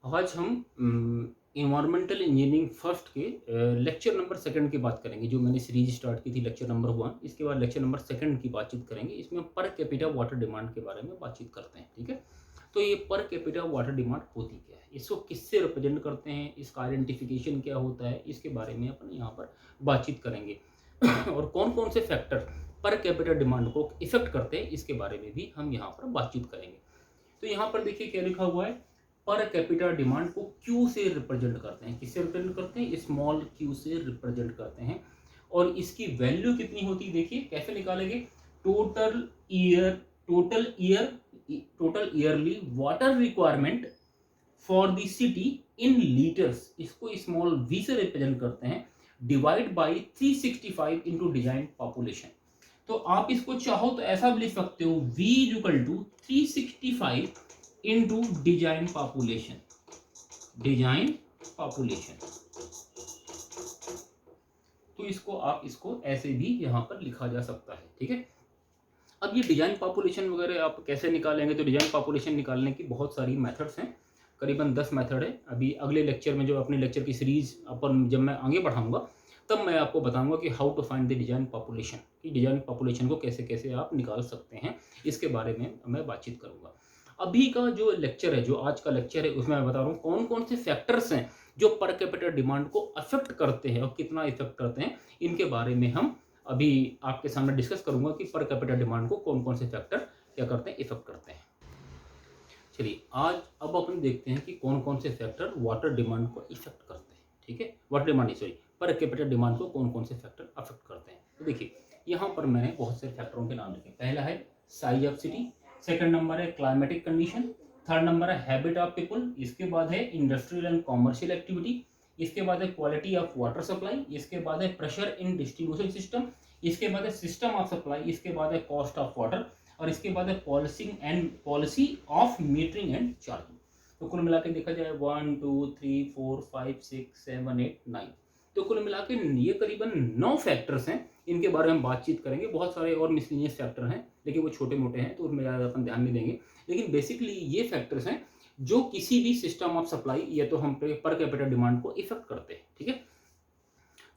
आज हम environmental engineering first के लेक्चर नंबर सेकंड की बात करेंगे। जो मैंने सीरीज स्टार्ट की थी लेक्चर नंबर वन, इसके बाद लेक्चर नंबर सेकंड की बातचीत करेंगे। इसमें पर कैपिटा वाटर डिमांड के बारे में बातचीत करते हैं। ठीक है, तो ये पर कैपिटा वाटर डिमांड होती क्या है, इसको किससे रिप्रेजेंट करते हैं, इसका आइडेंटिफिकेशन क्या होता है, इसके बारे में अपन यहाँ पर बातचीत करेंगे। और कौन कौन से फैक्टर पर कैपिटा डिमांड को इफेक्ट करते हैं, इसके बारे में भी हम यहाँ पर बातचीत करेंगे। तो यहाँ पर देखिए क्या लिखा हुआ है, पर कैपिटा डिमांड को क्यू से रिप्रेजेंट करते हैं। किससे रिप्रेजेंट करते हैं? स्मॉल क्यू से रिप्रेजेंट करते हैं। और इसकी वैल्यू कितनी होती है, देखिए कैसे निकालेंगे। Total year total year total yearly water requirement for the city in litres, इसको स्मॉल वी से रिप्रेजेंट करते हैं, divide by 365 into design population. तो आप इसको चाहो तो ऐसा भी लिख सकते हो, V equal to 365 into design population. तो इसको आप इसको ऐसे भी यहाँ पर लिखा जा सकता है। ठीक है, अब ये डिजाइन पॉपुलेशन वगैरह आप कैसे निकालेंगे, तो डिजाइन पॉपुलेशन निकालने की बहुत सारी मेथड्स हैं, करीबन 10 मेथड है। अभी अगले लेक्चर में, जो अपने लेक्चर की सीरीज अपन जब मैं आगे बढ़ाऊंगा, तब मैं आपको बताऊंगा कि how to find the design population, कि डिजाइन पॉपुलेशन को कैसे कैसे आप निकाल सकते हैं, इसके बारे में मैं बातचीत करूंगा। अभी का जो लेक्चर है, जो आज का लेक्चर है, उसमें मैं बता रहा हूँ कौन कौन से फैक्टर्स हैं जो पर कैपिटा डिमांड को अफेक्ट करते हैं और कितना इफेक्ट करते हैं, इनके बारे में हम अभी आपके सामने डिस्कस करूंगा कि पर कैपिटा डिमांड को कौन कौन से फैक्टर क्या करते हैं, इफेक्ट करते हैं। चलिए आज अब अपन देखते हैं कि कौन कौन से फैक्टर वाटर डिमांड को इफेक्ट करते हैं। ठीक है, water demand sorry per capita demand को कौन कौन से फैक्टर अफेक्ट करते हैं। तो देखिए यहाँ पर मैंने बहुत से फैक्टरों के नाम लिखे। पहला है size of city, second number है क्लाइमेटिक कंडीशन, थर्ड नंबर है हैबिट ऑफ पीपल, इसके बाद है इंडस्ट्रियल एंड कॉमर्शियल एक्टिविटी, इसके बाद है क्वालिटी ऑफ वाटर सप्लाई, इसके बाद है प्रेशर इन डिस्ट्रीब्यूशन सिस्टम, इसके बाद है सिस्टम ऑफ सप्लाई, इसके बाद है कॉस्ट ऑफ वाटर, और इसके बाद है policy of metering and charging. तो कुल मिला के देखा जाए 1 2 3 4 5 6 7 8 9, तो कुल मिला के ये करीबन 9 फैक्टर्स हैं। इनके बारे में बातचीत करेंगे। बहुत सारे और मिसलिनियस फैक्टर हैं, लेकिन वो छोटे मोटे हैं, तो उनमें ज़्यादा अपन ध्यान नहीं देंगे। लेकिन बेसिकली ये फैक्टर्स हैं जो किसी भी सिस्टम ऑफ सप्लाई या तो हम पर कैपिटा डिमांड को इफेक्ट करते हैं। ठीक है,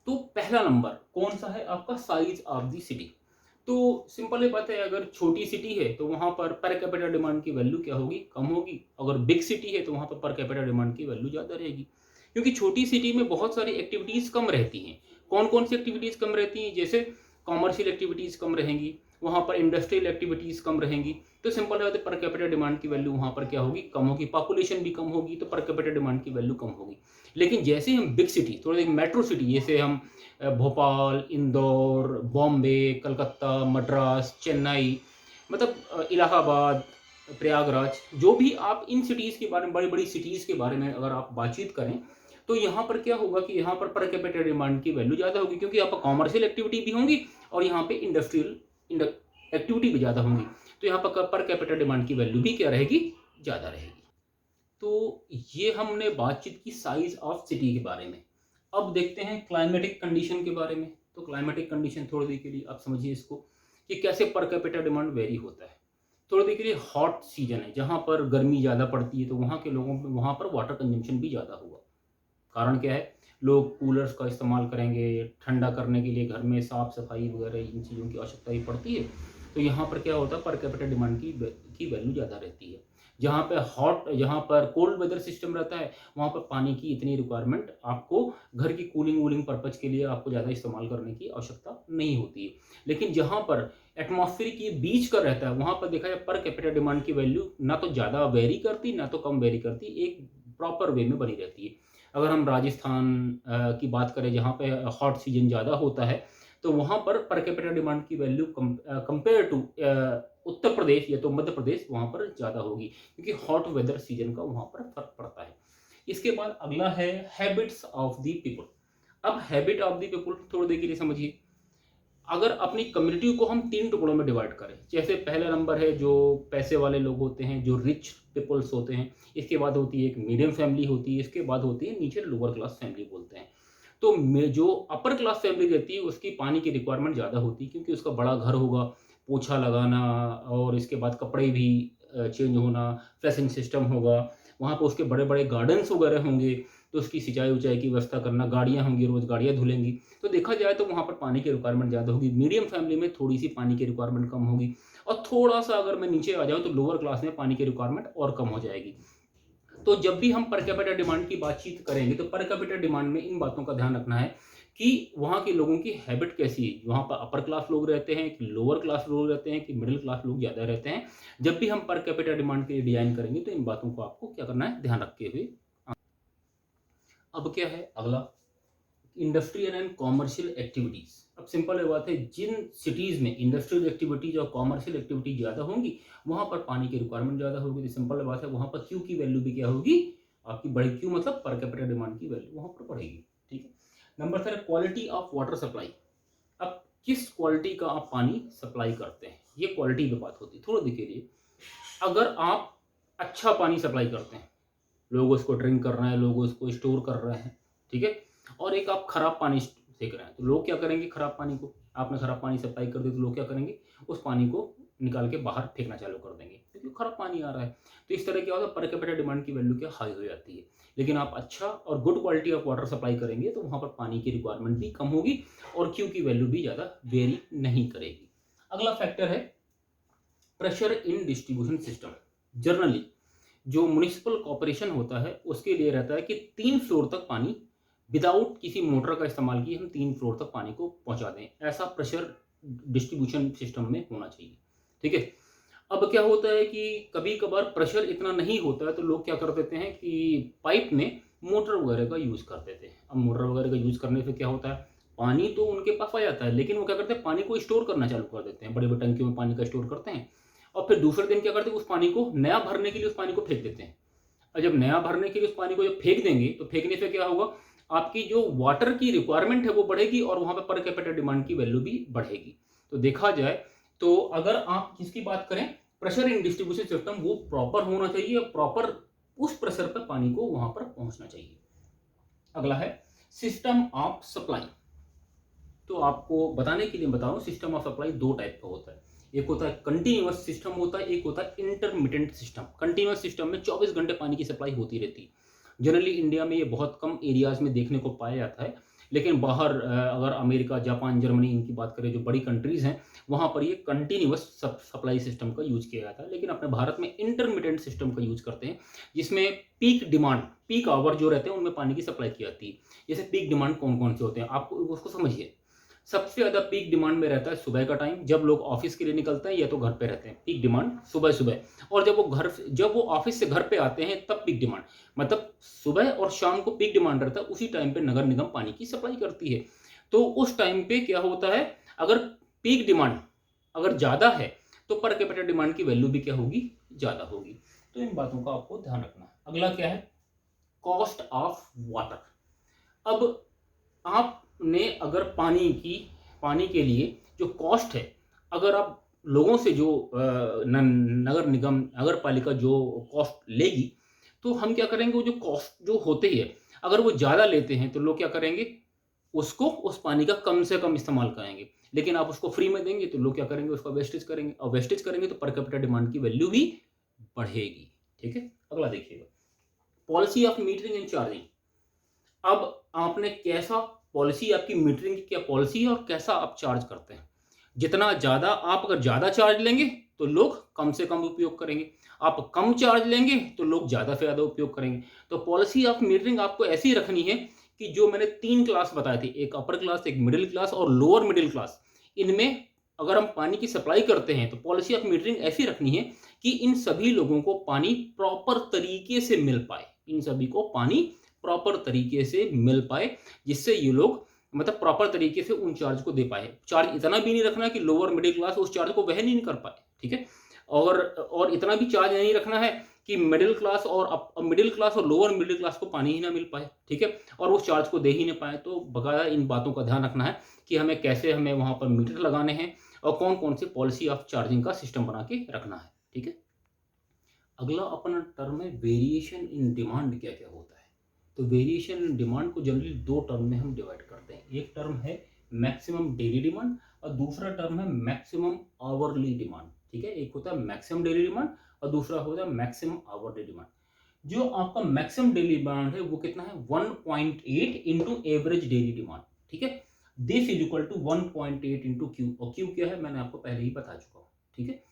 तो पहला नंबर कौन सा है आपका, साइज ऑफ द सिटी। तो सिंपल ही बात है, अगर छोटी सिटी है तो वहां पर कैपिटा डिमांड की वैल्यू क्या होगी, कम होगी। अगर बिग सिटी है तो वहां पर कैपिटा डिमांड की वैल्यू ज़्यादा रहेगी, क्योंकि छोटी सिटी में बहुत सारी एक्टिविटीज़ कम रहती हैं। कौन कौन सी एक्टिविटीज़ कम रहती हैं, जैसे कॉमर्शियल एक्टिविटीज़ कम रहेंगी, वहाँ पर इंडस्ट्रियल एक्टिविटीज़ कम रहेंगी। तो सिंपल बात है, पर कैपिटा डिमांड की वैल्यू वहाँ पर क्या होगी, कम होगी। पॉपुलेशन भी कम होगी तो पर कैपिटा डिमांड की वैल्यू कम होगी। लेकिन जैसे हम बिग सिटी, थोड़ी मेट्रो सिटी, जैसे हम भोपाल, इंदौर, बॉम्बे, कलकत्ता, मद्रास, चेन्नई, मतलब इलाहाबाद, प्रयागराज, जो भी आप इन सिटीज़ के बारे में, बड़ी बड़ी सिटीज़ के बारे में अगर आप बातचीत करें, तो यहाँ पर क्या होगा कि यहाँ पर कैपिटा डिमांड की वैल्यू ज़्यादा होगी, क्योंकि यहाँ पर कॉमर्शियल एक्टिविटी भी होंगी और यहाँ पे इंडस्ट्रियल एक्टिविटी भी ज़्यादा होंगी। तो यहाँ पर कैपिटा डिमांड की वैल्यू भी क्या रहेगी, ज़्यादा रहेगी। तो ये हमने बातचीत की साइज ऑफ सिटी के बारे में। अब देखते हैं क्लाइमेटिक कंडीशन के बारे में। तो क्लाइमेटिक कंडीशन थोड़ी देर के लिए आप समझिए इसको, कि कैसे पर कैपिटा डिमांड वेरी होता है। थोड़ी देर के लिए, हॉट सीजन है जहाँ पर गर्मी ज़्यादा पड़ती है, तो वहाँ के लोगों को वहाँ पर वाटर कंजम्पशन भी ज़्यादा होगा। कारण क्या है, लोग कूलर्स का इस्तेमाल करेंगे ठंडा करने के लिए, घर में साफ सफाई वगैरह इन चीज़ों की आवश्यकता ही पड़ती है। तो यहाँ पर क्या होता है, पर कैपिटा डिमांड की वैल्यू ज़्यादा रहती है। जहाँ पर कोल्ड वेदर सिस्टम रहता है, वहाँ पर पानी की इतनी रिक्वायरमेंट आपको घर की कूलिंग वूलिंग पर्पज के लिए आपको ज़्यादा इस्तेमाल करने की आवश्यकता नहीं होती है। लेकिन जहाँ पर एटमॉस्फेयर के बीच का रहता है, वहाँ पर देखा जाए पर कैपिटा डिमांड की वैल्यू ना तो ज़्यादा वेरी करती, ना तो कम वेरी करती, एक प्रॉपर वे में बनी रहती है। अगर हम राजस्थान की बात करें, जहाँ पे हॉट सीजन ज़्यादा होता है, तो वहाँ पर कैपिटा डिमांड की value compare to Uttar Pradesh या तो मध्य प्रदेश, वहाँ पर ज़्यादा होगी, क्योंकि हॉट वेदर सीजन का वहाँ पर फर्क पड़ता है। इसके बाद अगला है हैबिट्स ऑफ द पीपल। अब हैबिट ऑफ द पीपल थोड़ी देर के लिए समझिए। अगर अपनी कम्युनिटी को हम 3 टुकड़ों में डिवाइड करें, जैसे पहला नंबर है जो पैसे वाले लोग होते हैं, जो रिच पीपल्स होते हैं, इसके बाद होती है एक मीडियम फैमिली होती है, इसके बाद होती है नीचे लोअर क्लास फैमिली बोलते हैं। तो जो अपर क्लास फैमिली रहती है, उसकी पानी की रिक्वायरमेंट ज़्यादा होती है, क्योंकि उसका बड़ा घर होगा, पोछा लगाना और इसके बाद कपड़े भी चेंज होना, फ्लशिंग सिस्टम होगा, वहाँ पर उसके बड़े बड़े गार्डन्स वगैरह होंगे, तो उसकी सिंचाई उचाई की व्यवस्था करना, गाड़ियाँ होंगी, रोज़ गाड़ियाँ धुलेंगी, तो देखा जाए तो वहाँ पर पानी की रिक्वायरमेंट ज़्यादा होगी। मीडियम फैमिली में थोड़ी सी पानी की रिक्वायरमेंट कम होगी, और थोड़ा सा अगर मैं नीचे आ जाऊँ तो लोअर क्लास में पानी की रिक्वायरमेंट और कम हो जाएगी। तो जब भी हम पर कैपिटा डिमांड की बातचीत करेंगे तो पर कैपिटा डिमांड में इन बातों का ध्यान रखना है कि वहाँ के लोगों की हैबिट कैसी है, वहाँ पर अपर क्लास लोग रहते हैं कि लोअर क्लास लोग रहते हैं कि मिडिल क्लास लोग ज़्यादा रहते हैं। जब भी हम पर कैपिटा डिमांड के लिए डिजाइन करेंगे तो इन बातों को आपको क्या करना है, ध्यान रखते हुए। अब क्या है अगला, इंडस्ट्रियल एंड कॉमर्शियल एक्टिविटीज। अब सिंपल बात है, जिन सिटीज में इंडस्ट्रियल एक्टिविटीज और कॉमर्शियल एक्टिविटीज ज़्यादा होंगी वहाँ पर पानी की रिक्वायरमेंट ज़्यादा होगी। तो सिंपल बात है, वहाँ पर क्यू की वैल्यू भी क्या होगी, आपकी बढ़ेगी। क्यू मतलब पर कैपिटा डिमांड की वैल्यू वहाँ पर बढ़ेगी। ठीक है। Number 3, quality of water supply. अब किस क्वालिटी का आप पानी सप्लाई करते हैं, ये क्वालिटी पे बात होती है। थोड़ा देखिए, अगर आप अच्छा पानी सप्लाई करते हैं, लोग उसको ड्रिंक कर रहे हैं, लोग उसको स्टोर कर रहे हैं, ठीक है, और एक आप खराब पानी फेंक रहे हैं, तो लोग क्या करेंगे, खराब पानी को आपने खराब पानी सप्लाई कर दी तो लोग क्या करेंगे, उस पानी को निकाल के बाहर फेंकना चालू कर देंगे क्योंकि खराब पानी आ रहा है। तो इस तरह क्या होता है, पर कैपिटा डिमांड की वैल्यू क्या हाई हो जाती है। लेकिन आप अच्छा और good quality of water supply करेंगे तो वहाँ पर पानी की रिक्वायरमेंट भी कम होगी और क्यू की वैल्यू भी ज़्यादा वेरी नहीं करेगी। अगला फैक्टर है pressure in distribution system. Generally जो म्युनिसिपल कॉर्पोरेशन होता है उसके लिए रहता है कि 3 फ्लोर तक पानी विदाउट किसी मोटर का इस्तेमाल किए हम 3 फ्लोर तक पानी को पहुंचा दें, ऐसा प्रेशर डिस्ट्रीब्यूशन सिस्टम में होना चाहिए। ठीक है। अब क्या होता है कि कभी कभार प्रेशर इतना नहीं होता है तो लोग क्या कर देते हैं कि पाइप में मोटर वगैरह का यूज़ कर देते हैं। अब मोटर वगैरह का यूज़ करने से क्या होता है, पानी तो उनके पास आ जाता है लेकिन वो क्या करते हैं, पानी को स्टोर करना चालू कर देते हैं, बड़े बड़े टंकियों में पानी का स्टोर करते हैं और फिर दूसरे दिन क्या करते हैं, उस पानी को नया भरने के लिए उस पानी को फेंक देते हैं। और जब नया भरने के लिए उस पानी को जब फेंक देंगे तो फेंकने से क्या होगा, आपकी जो वाटर की रिक्वायरमेंट है वो बढ़ेगी और वहां पर कैपिटा डिमांड की वैल्यू भी बढ़ेगी। तो देखा जाए तो अगर आप किसकी बात करें, प्रेशर इन डिस्ट्रीब्यूशन सिस्टम वो प्रॉपर होना चाहिए और प्रॉपर उस प्रेशर पर पानी को वहां पर पहुंचना चाहिए। अगला है सिस्टम ऑफ सप्लाई। तो आपको बताने के लिए बता रहा हूं, सिस्टम ऑफ सप्लाई 2 टाइप का होता है। एक होता है कंटिन्यूअस सिस्टम होता है, एक होता है इंटरमिटेंट सिस्टम। कंटिन्यूअस सिस्टम में 24 घंटे पानी की सप्लाई होती रहती है। जनरली इंडिया में ये बहुत कम एरियाज में देखने को पाया जाता है, लेकिन बाहर अगर अमेरिका, जापान, जर्मनी इनकी बात करें जो बड़ी कंट्रीज हैं वहाँ पर ये कंटिन्यूअस सप्लाई सिस्टम का यूज किया जाता है। लेकिन अपने भारत में इंटरमिटेंट सिस्टम का यूज करते हैं जिसमें पीक डिमांड, पीक आवर जो रहते हैं उनमें पानी की सप्लाई की जाती है। जैसे पीक डिमांड कौन कौन से होते हैं आपको उसको समझिए। सबसे ज्यादा पीक डिमांड में रहता है सुबह का टाइम, जब लोग ऑफिस के लिए निकलते हैं या तो घर पे रहते हैं, पीक डिमांड सुबह सुबह। और जब वो ऑफिस से घर पे आते हैं तब पीक डिमांड, मतलब सुबह और शाम को पीक डिमांड रहता है। उसी टाइम पे नगर निगम पानी की सप्लाई करती है। तो उस टाइम पे क्या होता है, अगर पीक डिमांड अगर ज्यादा है तो पर कैपिटा डिमांड की वैल्यू भी क्या होगी, ज्यादा होगी। तो इन बातों का आपको ध्यान रखना है। अगला क्या है, कॉस्ट ऑफ वाटर। अब आपने अगर पानी के लिए जो कॉस्ट है, अगर आप लोगों से जो नगर निगम, नगर पालिका जो कॉस्ट लेगी, तो हम क्या करेंगे, वो जो कॉस्ट जो होती है अगर वो ज़्यादा लेते हैं तो लोग क्या करेंगे, उसको उस पानी का कम से कम इस्तेमाल करेंगे। लेकिन आप उसको फ्री में देंगे तो लोग क्या करेंगे, उसका वेस्टेज करेंगे, और वेस्टेज करेंगे तो पर कैपिटा डिमांड की वैल्यू भी बढ़ेगी। ठीक है। अगला देखिएगा, policy of metering and charging. अब आपने कैसा पॉलिसी, आपकी मीटरिंग की क्या पॉलिसी है और कैसा आप चार्ज करते हैं। जितना ज़्यादा आप अगर ज़्यादा चार्ज लेंगे तो लोग कम से कम उपयोग करेंगे, आप कम चार्ज लेंगे तो लोग ज़्यादा से ज़्यादा उपयोग करेंगे। तो पॉलिसी ऑफ मीटरिंग आपको ऐसी रखनी है कि जो मैंने 3 क्लास बताए थे, एक अपर क्लास, एक मिडिल क्लास और लोअर मिडिल क्लास, इनमें अगर हम पानी की सप्लाई करते हैं तो पॉलिसी ऑफ मीटरिंग ऐसी रखनी है कि इन सभी लोगों को पानी प्रॉपर तरीके से मिल पाए, इन सभी को पानी प्रॉपर तरीके से मिल पाए, जिससे ये लोग मतलब प्रॉपर तरीके से उन चार्ज को दे पाए। चार्ज इतना भी नहीं रखना कि लोअर मिडिल क्लास उस चार्ज को वहन ही नहीं कर पाए। ठीक है। और इतना भी चार्ज नहीं रखना है कि मिडिल क्लास और लोअर मिडिल क्लास को पानी ही ना मिल पाए। ठीक है। और उस चार्ज को दे ही नहीं पाए। तो बकायदा इन बातों का ध्यान रखना है कि हमें वहां पर मीटर लगाने हैं और कौन कौन सी पॉलिसी ऑफ चार्जिंग का सिस्टम बना के रखना है। ठीक है। अगला अपना टर्म है वेरिएशन इन डिमांड। क्या क्या होता है, तो वेरिएशन इन डिमांड को जनरली 2 टर्म में हम डिवाइड करते हैं। एक टर्म है मैक्सिमम डेली डिमांड और दूसरा टर्म है मैक्सिमम आवरली डिमांड। ठीक है। एक होता है मैक्सिमम डेली डिमांड और दूसरा होता है मैक्सिमम आवरली डिमांड। जो आपका मैक्सिमम डेली डिमांड है वो कितना है 1.8 इंटू एवरेज डेली डिमांड, ठीक है। This is equal to 1.8 into Q, और क्यू क्या है मैंने आपको पहले ही बता चुका हूँ, ठीक है।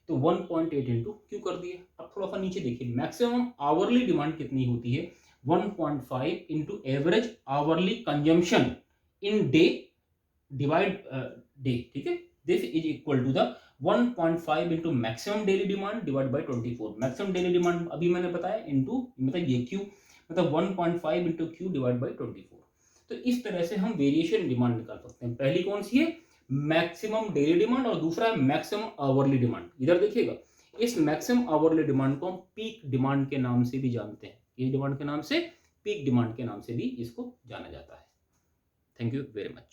तो 1.8 इंटू क्यू कर दिए। अब थोड़ा सा नीचे देखिए, मैक्सिमम आवरली डिमांड कितनी होती है 1.5 into average hourly consumption in day divide day, ठीक है। This is equal to the 1.5 into maximum daily demand divide by 24। Maximum daily demand अभी मैंने बताया इंटू मतलब ये क्यू, मतलब 1.5 इंटू क्यू डिवाइड बाई 24। तो इस तरह से हम वेरिएशन डिमांड निकाल सकते हैं। पहली कौन सी है मैक्सिमम डेली डिमांड, और दूसरा है मैक्सिमम आवरली डिमांड। इधर देखिएगा, इस मैक्सिमम आवरली डिमांड को हम पीक डिमांड के नाम से भी जानते हैं। इस डिमांड के नाम से, पीक डिमांड के नाम से भी इसको जाना जाता है। Thank you very much.